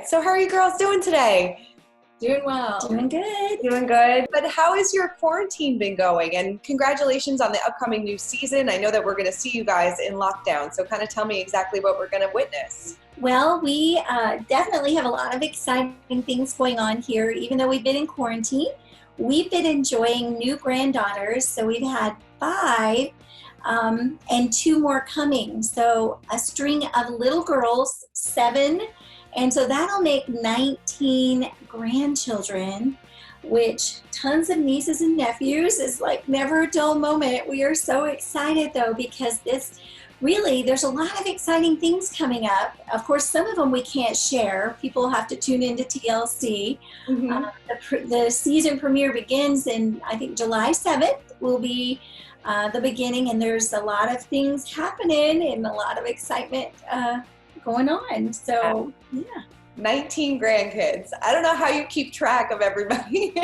right. So how are you girls doing today? Doing well. Doing good. Doing good. But how has your quarantine been going? And congratulations on the upcoming new season. I know that we're going to see you guys in lockdown. So kind of tell me exactly what we're going to witness. Well, we definitely have a lot of exciting things going on here. Even though we've been in quarantine, we've been enjoying new granddaughters. So we've had 5 and 2 more coming. So a string of little girls, 7. And so that'll make 19 grandchildren, which tons of nieces and nephews is like never a dull moment. We are so excited though, because there's a lot of exciting things coming up. Of course, some of them we can't share. People have to tune into TLC. The season premiere begins in, I think, July 7th will be the beginning, and there's a lot of things happening and a lot of excitement going on. So, yeah. 19 grandkids. I don't know how you keep track of everybody.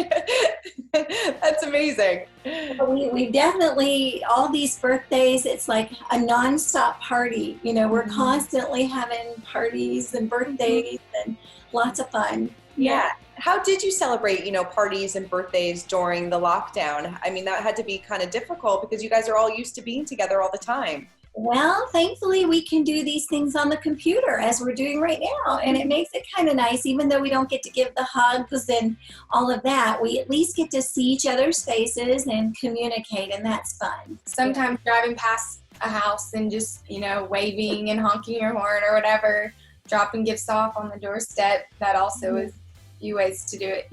That's amazing. We definitely, all these birthdays, it's like a nonstop party. You know, we're constantly having parties and birthdays and lots of fun. Yeah. How did you celebrate, parties and birthdays during the lockdown? I mean, that had to be kind of difficult because you guys are all used to being together all the time. Well, thankfully we can do these things on the computer as we're doing right now, and it makes it kind of nice. Even though we don't get to give the hugs and all of that, we at least get to see each other's faces and communicate, and that's fun. Sometimes driving past a house and just, waving and honking your horn or whatever, dropping gifts off on the doorstep, that also is a few ways to do it.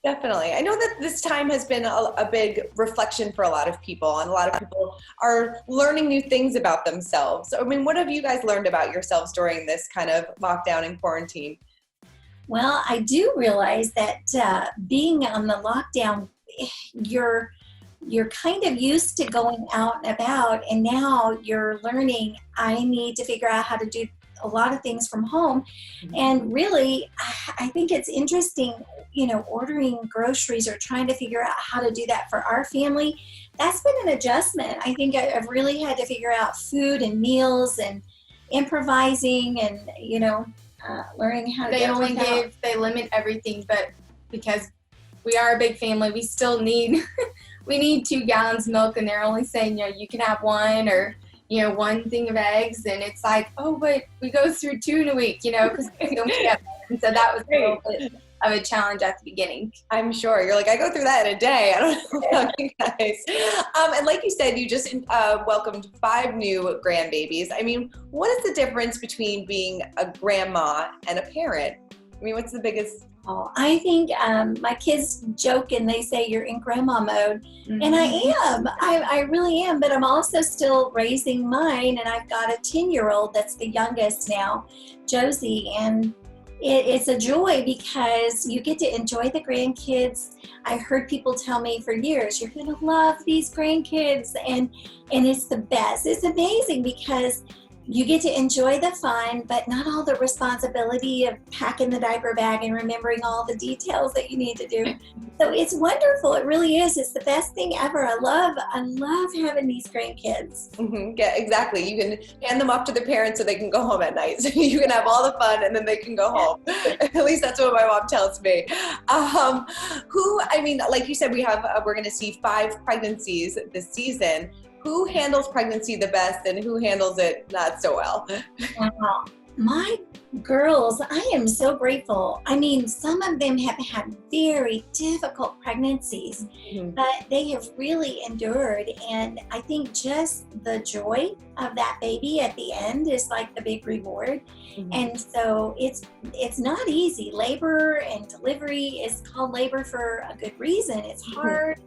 Definitely. I know that this time has been a big reflection for a lot of people, and a lot of people are learning new things about themselves. I mean, what have you guys learned about yourselves during this kind of lockdown and quarantine? Well, I do realize that being on the lockdown, you're kind of used to going out and about, and now you're learning, I need to figure out how to do a lot of things from home. And really, I think it's interesting, ordering groceries or trying to figure out how to do that for our family. That's been an adjustment. I think I've really had to figure out food and meals and improvising and, learning how to they limit everything, but because we are a big family, we still need, we need 2 gallons of milk, and they're only saying, you can have 1 or 1 thing of eggs, and it's like, oh, but we go through 2 in a week, because we don't get. And so that was a little bit of a challenge at the beginning. I'm sure. You're like, I go through that in a day. I don't know about you guys. And like you said, you just welcomed 5 new grandbabies. I mean, what is the difference between being a grandma and a parent? I mean, what's the biggest? Oh, I think my kids joke and they say you're in grandma mode, and I am. I really am, but I'm also still raising mine, and I've got a 10-year-old that's the youngest now, Josie, and it's a joy because you get to enjoy the grandkids. I heard people tell me for years, you're going to love these grandkids, and it's the best. It's amazing because you get to enjoy the fun, but not all the responsibility of packing the diaper bag and remembering all the details that you need to do. So it's wonderful. It really is. It's the best thing ever. I love having these grandkids. Yeah, exactly. You can hand them off to their parents so they can go home at night. So you can have all the fun and then they can go home. At least that's what my mom tells me. Like you said, we're going to see 5 pregnancies this season. Who handles pregnancy the best and who handles it not so well? Wow. My girls, I am so grateful. I mean, some of them have had very difficult pregnancies, but they have really endured. And I think just the joy of that baby at the end is like the big reward. And so it's not easy. Labor and delivery is called labor for a good reason. It's hard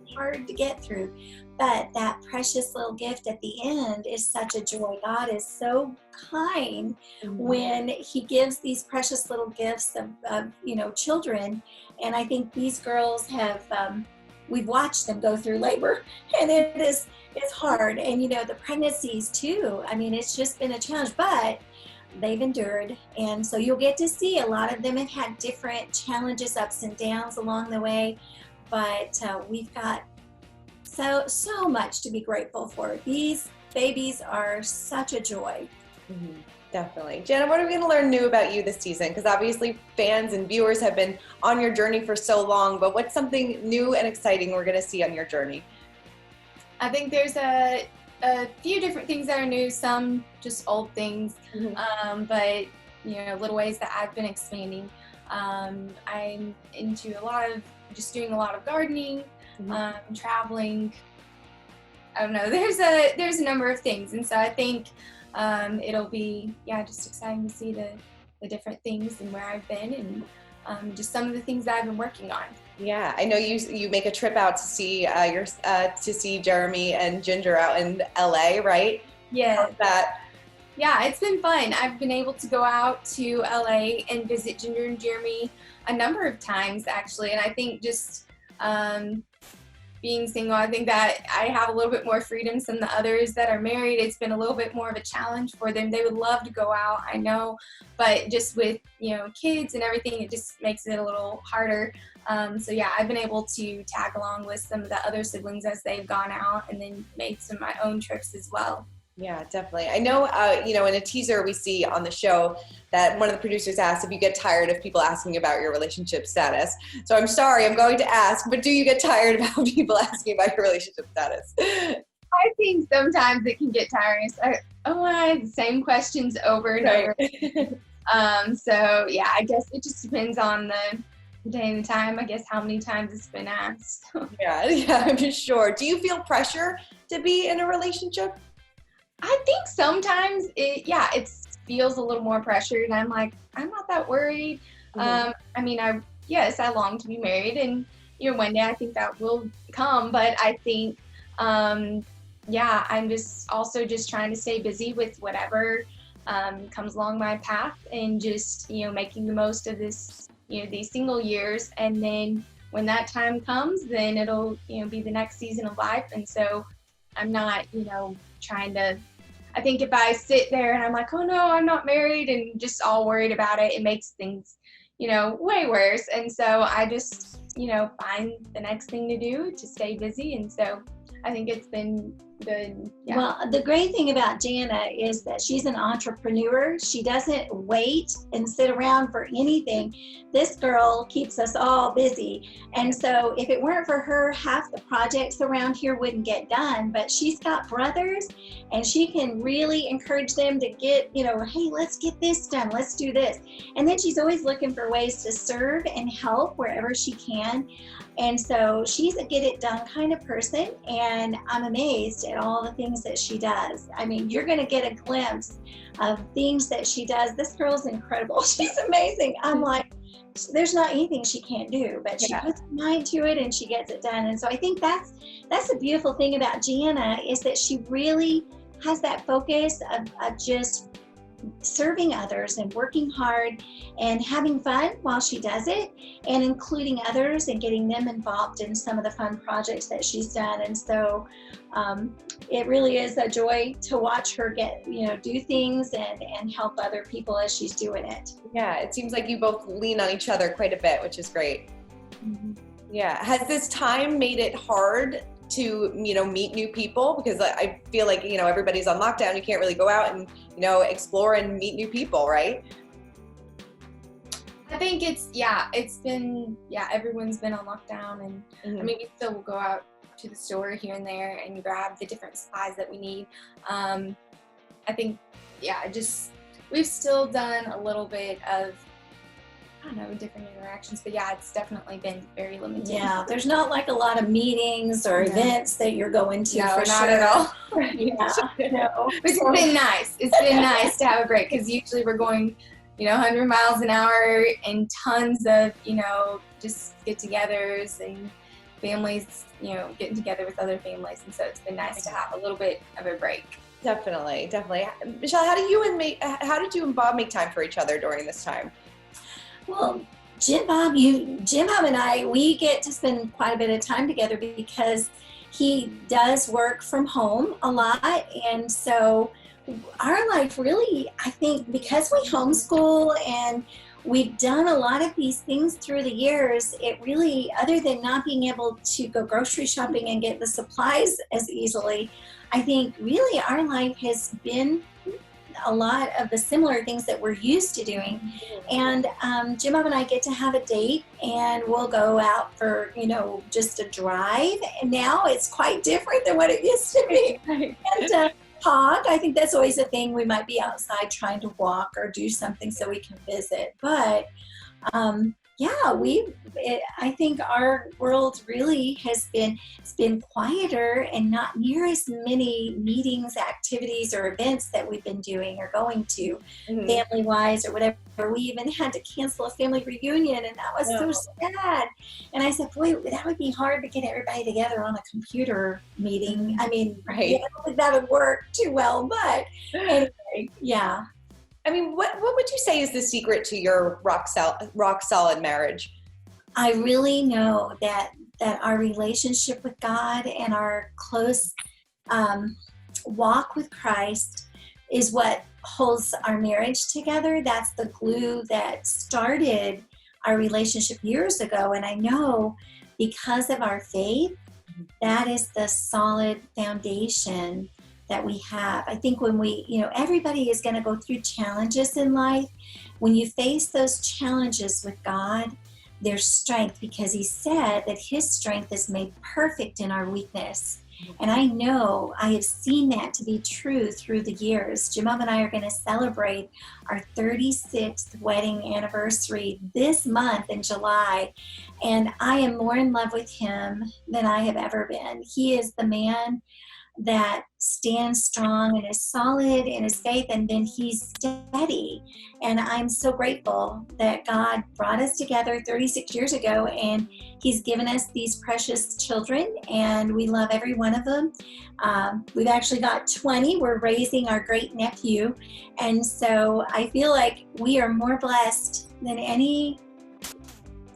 to get through. But that precious little gift at the end is such a joy. God is so kind when He gives these precious little gifts of children. And I think these girls have, we've watched them go through labor, and it's hard. And the pregnancies too. I mean, it's just been a challenge, but they've endured. And so you'll get to see a lot of them have had different challenges, ups and downs along the way. But we've got so much to be grateful for. These babies are such a joy. Definitely. Jana, what are we going to learn new about you this season? Because obviously fans and viewers have been on your journey for so long, but what's something new and exciting we're going to see on your journey? I think there's a few different things that are new, some just old things, but little ways that I've been expanding. I'm into doing a lot of gardening, traveling. I don't know. There's a number of things, and so I think it'll be just exciting to see the different things and where I've been, and just some of the things that I've been working on. Yeah, I know you make a trip out to see to see Jeremy and Ginger out in LA, right? Yeah. How's that? Yeah, it's been fun. I've been able to go out to LA and visit Ginger and Jeremy a number of times, actually, and I think just being single, I think that I have a little bit more freedom than the others that are married. It's been a little bit more of a challenge for them. They would love to go out, I know, but just with kids and everything, it just makes it a little harder. So yeah, I've been able to tag along with some of the other siblings as they've gone out, and then made some of my own trips as well. Yeah, definitely. I know, in a teaser we see on the show that one of the producers asked if you get tired of people asking about your relationship status. So I'm sorry, I'm going to ask, but do you get tired about people asking about your relationship status? I think sometimes it can get tiring. I have the same questions over and over. So yeah, I guess it just depends on the day and the time, I guess, how many times it's been asked. Yeah, I'm sure. Do you feel pressure to be in a relationship? I think sometimes it feels a little more pressured, and I'm like, I'm not that worried. I long to be married, and one day I think that will come, but I think I'm just also just trying to stay busy with whatever comes along my path, and just making the most of this these single years, and then when that time comes, then it'll be the next season of life. And so I'm not trying to, I think if I sit there and I'm like, oh no, I'm not married, and just all worried about it, it makes things, way worse. And so I just, find the next thing to do to stay busy. And so I think it's been good. Yeah. Well, the great thing about Jana is that she's an entrepreneur. She doesn't wait and sit around for anything. This girl keeps us all busy. And so if it weren't for her, half the projects around here wouldn't get done. But she's got brothers, and she can really encourage them to get, hey, let's get this done. Let's do this. And then she's always looking for ways to serve and help wherever she can. And so she's a get it done kind of person, and I'm amazed at all the things that she does. I mean, you're going to get a glimpse of things that she does. This girl's incredible. She's amazing. I'm like, there's not anything she can't do, but she puts her mind to it and she gets it done. And so I think that's the beautiful thing about Jana, is that she really has that focus of just serving others and working hard and having fun while she does it, and including others and getting them involved in some of the fun projects that she's done. And so it really is a joy to watch her do things and help other people as she's doing it. Yeah, it seems like you both lean on each other quite a bit, which is great. Mm-hmm. Yeah. Has this time made it hard to meet new people? Because I feel like everybody's on lockdown, you can't really go out and explore and meet new people, right? I think everyone's been on lockdown, and I mean, we still will go out to the store here and there and grab the different supplies that we need. I think we've still done a little bit of different interactions, but it's definitely been very limited. Yeah, there's not like a lot of meetings or events that you're going to. No, for not sure. at all. No. Which has been nice. It's been nice to have a break, because usually we're going 100 miles an hour, and tons of just get-togethers and families getting together with other families, and so it's been nice to have a little bit of a break. Definitely. Michelle, how did you and Bob make time for each other during this time? Well, Jim Bob and I, we get to spend quite a bit of time together because he does work from home a lot. And so our life really, I think, because we homeschool and we've done a lot of these things through the years, it really, other than not being able to go grocery shopping and get the supplies as easily, I think really our life has been a lot of the similar things that we're used to doing. And Jim Bob and I get to have a date, and we'll go out for, just a drive. And now it's quite different than what it used to be. And talk. I think that's always a thing. We might be outside trying to walk or do something so we can visit. But I think our world really has been quieter and not near as many meetings, activities, or events that we've been doing or going to, family-wise or whatever. We even had to cancel a family reunion, and that was so sad. And I said, boy, that would be hard to get everybody together on a computer meeting. I mean, I don't think that would work too well, but anyway, yeah. I mean, what would you say is the secret to your rock solid marriage? I really know that our relationship with God and our close walk with Christ is what holds our marriage together. That's the glue that started our relationship years ago. And I know because of our faith, that is the solid foundation that we have. I think when everybody is going to go through challenges in life. When you face those challenges with God, there's strength, because he said that his strength is made perfect in our weakness. And I know I have seen that to be true through the years. Jim and I are going to celebrate our 36th wedding anniversary this month in July. And I am more in love with him than I have ever been. He is the man that stands strong and is solid in his faith, and then he's steady. And I'm so grateful that God brought us together 36 years ago, and he's given us these precious children, and we love every one of them. We've actually got 20. We're raising our great nephew, and so I feel like we are more blessed than any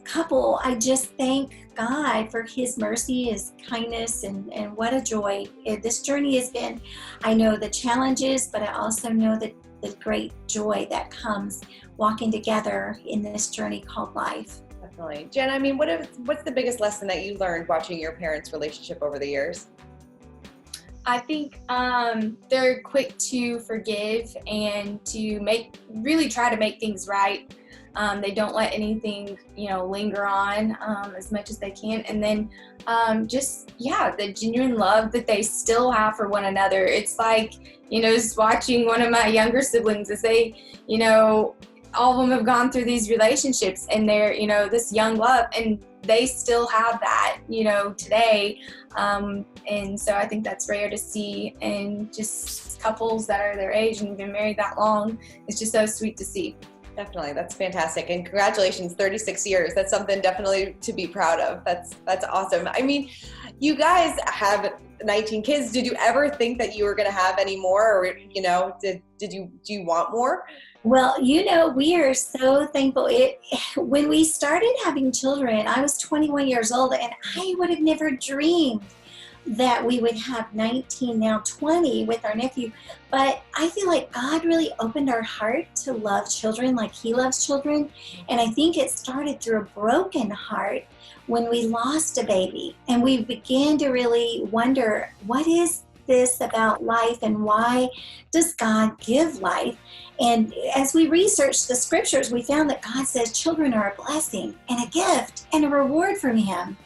couple. I just thank God for his mercy, his kindness, and what a joy this journey has been. I know the challenges, but I also know the great joy that comes walking together in this journey called life. Definitely. Jen, I mean, what's the biggest lesson that you learned watching your parents' relationship over the years? I think they're quick to forgive and to really try to make things right. They don't let anything, linger on as much as they can. And then the genuine love that they still have for one another. It's like, just watching one of my younger siblings as they, all of them have gone through these relationships, and they're, this young love, and they still have that, today. And so I think that's rare to see, and just couples that are their age and been married that long. It's just so sweet to see. Definitely. That's fantastic. And congratulations, 36 years. That's something definitely to be proud of. That's awesome. I mean, you guys have 19 kids. Did you ever think that you were going to have any more, or, do you want more? Well, we are so thankful. When we started having children, I was 21 years old, and I would have never dreamed that we would have 19, now 20 with our nephew. But I feel like God really opened our heart to love children like he loves children. And I think it started through a broken heart when we lost a baby. And we began to really wonder, what is this about life, and why does God give life? And as we researched the scriptures, we found that God says children are a blessing and a gift and a reward from him.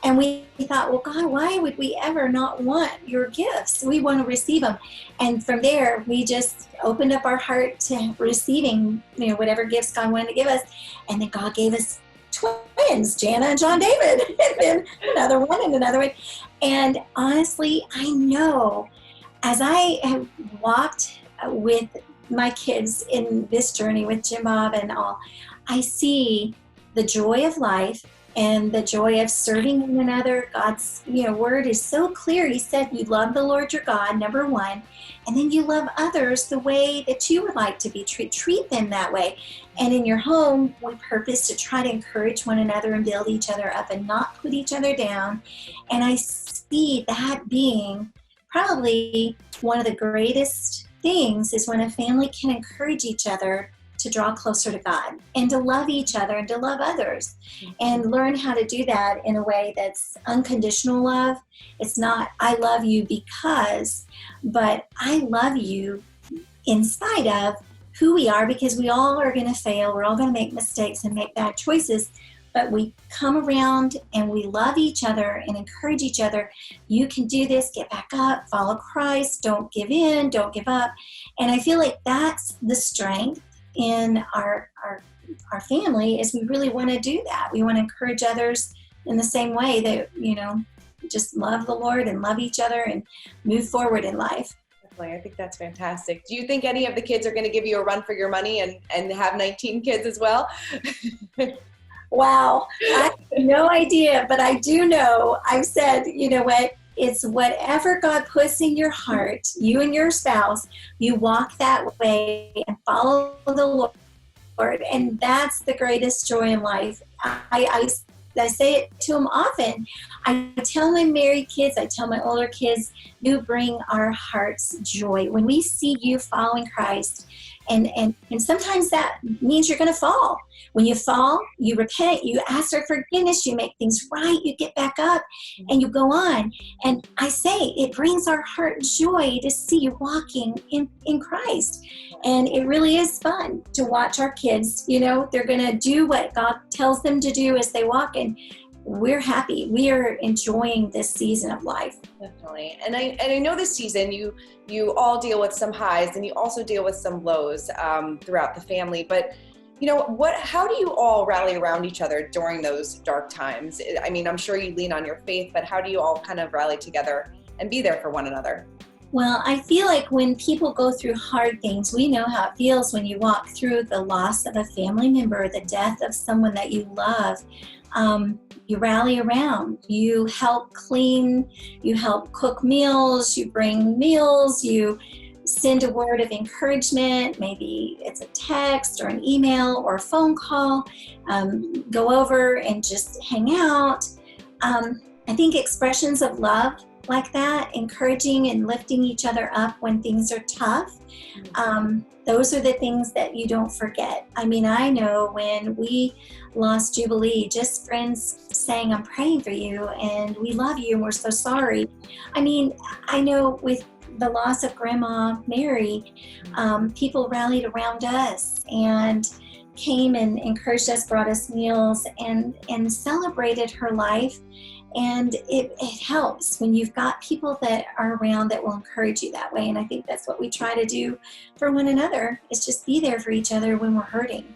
And we thought, well, God, why would we ever not want your gifts? We want to receive them. And from there, we just opened up our heart to receiving, whatever gifts God wanted to give us. And then God gave us twins, Jana and John David, and then another one and another one. And honestly, I know as I have walked with my kids in this journey with Jim Bob and all, I see the joy of life and the joy of serving one another. God's word is so clear. He said you love the Lord your God, number one, and then you love others the way that you would like to be treated. Treat them that way. And in your home, we purpose to try to encourage one another and build each other up and not put each other down. And I see that being probably one of the greatest things is when a family can encourage each other to draw closer to God and to love each other and to love others and learn how to do that in a way that's unconditional love. It's not, I love you because, but I love you in spite of who we are, because we all are going to fail. We're all going to make mistakes and make bad choices, but we come around and we love each other and encourage each other. You can do this, get back up, follow Christ, don't give in, don't give up. And I feel like that's the strength in our family, is we really want to do that. We want to encourage others in the same way that, just love the Lord and love each other and move forward in life. I think that's fantastic. Do you think any of the kids are going to give you a run for your money and have 19 kids as well? Wow. I have no idea, but I do know, I've said, you know what, it's whatever God puts in your heart, you and your spouse, you walk that way and follow the Lord. And that's the greatest joy in life. I say it to them often. I tell my married kids, I tell my older kids, you bring our hearts joy. When we see you following Christ, and sometimes that means you're going to fall. When you fall, you repent, you ask for forgiveness, you make things right, you get back up, and you go on. And I say it brings our heart joy to see you walking in Christ. And it really is fun to watch our kids. They're going to do what God tells them to do as they walk, and we're happy. We are enjoying this season of life. Definitely. And I know this season you all deal with some highs and you also deal with some lows throughout the family. But how do you all rally around each other during those dark times? I mean, I'm sure you lean on your faith, but how do you all kind of rally together and be there for one another? Well, I feel like when people go through hard things, we know how it feels when you walk through the loss of a family member, the death of someone that you love. You rally around, you help clean, you help cook meals, you bring meals, you send a word of encouragement. Maybe it's a text or an email or a phone call. Go over and just hang out. I think expressions of love like that, encouraging and lifting each other up when things are tough, those are the things that you don't forget. I mean, I know when we lost Jubilee, just friends saying, I'm praying for you and we love you and we're so sorry. I mean, I know with the loss of Grandma Mary, people rallied around us and came and encouraged us, brought us meals, and celebrated her life. And it helps when you've got people that are around that will encourage you that way. And I think that's what we try to do for one another, is just be there for each other when we're hurting.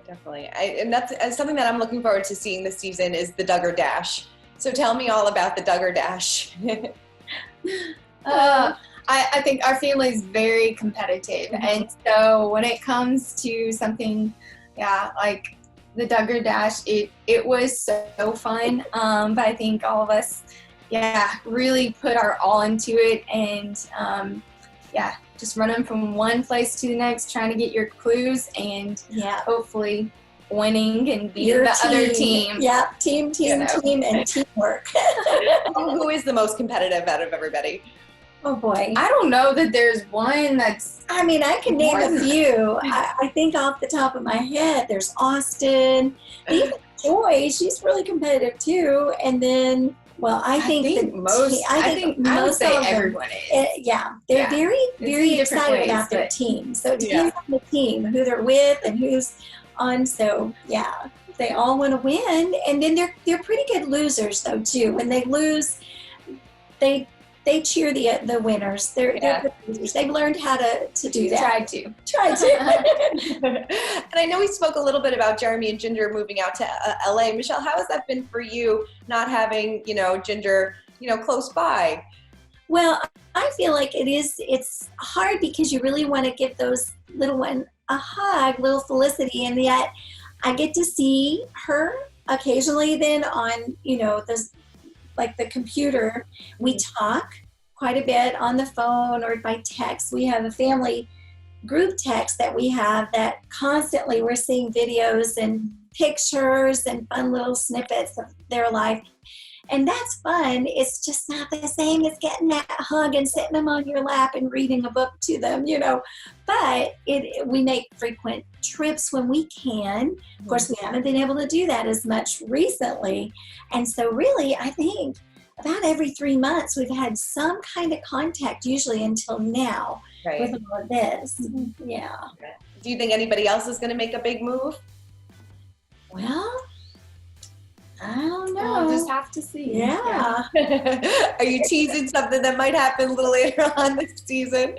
Definitely. And that's something that I'm looking forward to seeing this season is the Duggar Dash. So tell me all about the Duggar Dash. I think our family is very competitive. Mm-hmm. And so when it comes to something, like the Duggar Dash, it was so fun. But I think all of us, really put our all into it, and just running from one place to the next, trying to get your clues, and hopefully winning and beating the other team. Yeah, team, and teamwork. Who is the most competitive out of everybody? Oh boy. I don't know that there's one that's... I mean, I can name a few. I think off the top of my head, there's Austin. Even Joy, she's really competitive too. And then, I think most I would say everyone is. They're very excited about their team. So it depends on the team, who they're with and who's on. So they all want to win. And then they're pretty good losers though too. When they lose, they cheer the winners. They're good losers. They've learned how to do that. Try to. And I know we spoke a little bit about Jeremy and Ginger moving out to LA. Michelle, how has that been for you, not having, Ginger, close by? Well, I feel like it's hard because you really want to give those little one a hug, little Felicity, and yet I get to see her occasionally then on, the computer. We talk quite a bit on the phone or by text. We have a family group text that we have that constantly we're seeing videos and pictures and fun little snippets of their life. And that's fun. It's just not the same as getting that hug and sitting them on your lap and reading a book to them, But we make frequent trips when we can. Of course, we haven't been able to do that as much recently. And so really, I think about every 3 months, we've had some kind of contact, usually until now, Right. with all of this. Yeah. Do you think anybody else is going to make a big move? Well, I don't know. We'll just have to see. Yeah. Are you teasing something that might happen a little later on this season?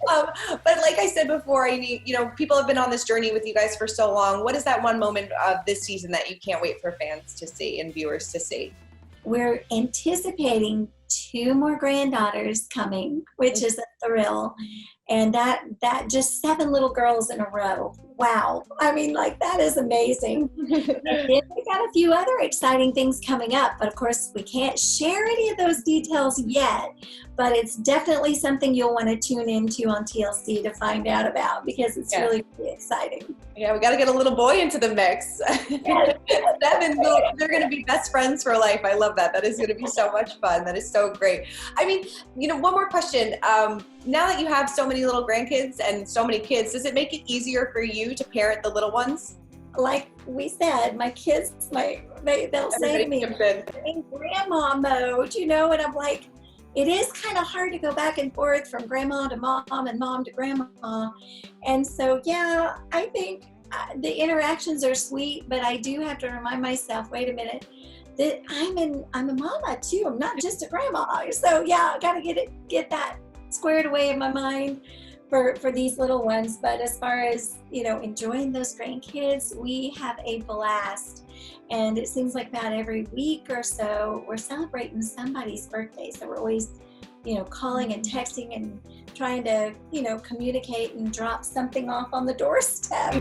But like I said before, I mean, people have been on this journey with you guys for so long. What is that one moment of this season that you can't wait for fans to see and viewers to see? We're anticipating 2 more granddaughters coming, which is a thrill. And that just 7 little girls in a row. Wow. I mean, like, that is amazing. And then we got a few other exciting things coming up, but of course we can't share any of those details yet, but it's definitely something you'll want to tune into on TLC to find out about, because it's really exciting. Yeah, we got to get a little boy into the mix. 7, they're going to be best friends for life. I love that. That is going to be so much fun. That is so great. I mean, one more question. Now that you have so many little grandkids and so many kids, does it make it easier for you to parent the little ones? Like we said, my kids, they'll say to me, "I'm in grandma mode," and I'm like, it is kind of hard to go back and forth from grandma to mom and mom to grandma. And so, yeah, I think the interactions are sweet, but I do have to remind myself, wait a minute, that I'm a mama too. I'm not just a grandma. So yeah, I got to get that squared away in my mind for these little ones. But as far as, enjoying those grandkids, we have a blast. And it seems like about every week or so, we're celebrating somebody's birthday. So we're always, calling and texting and trying to, communicate and drop something off on the doorstep.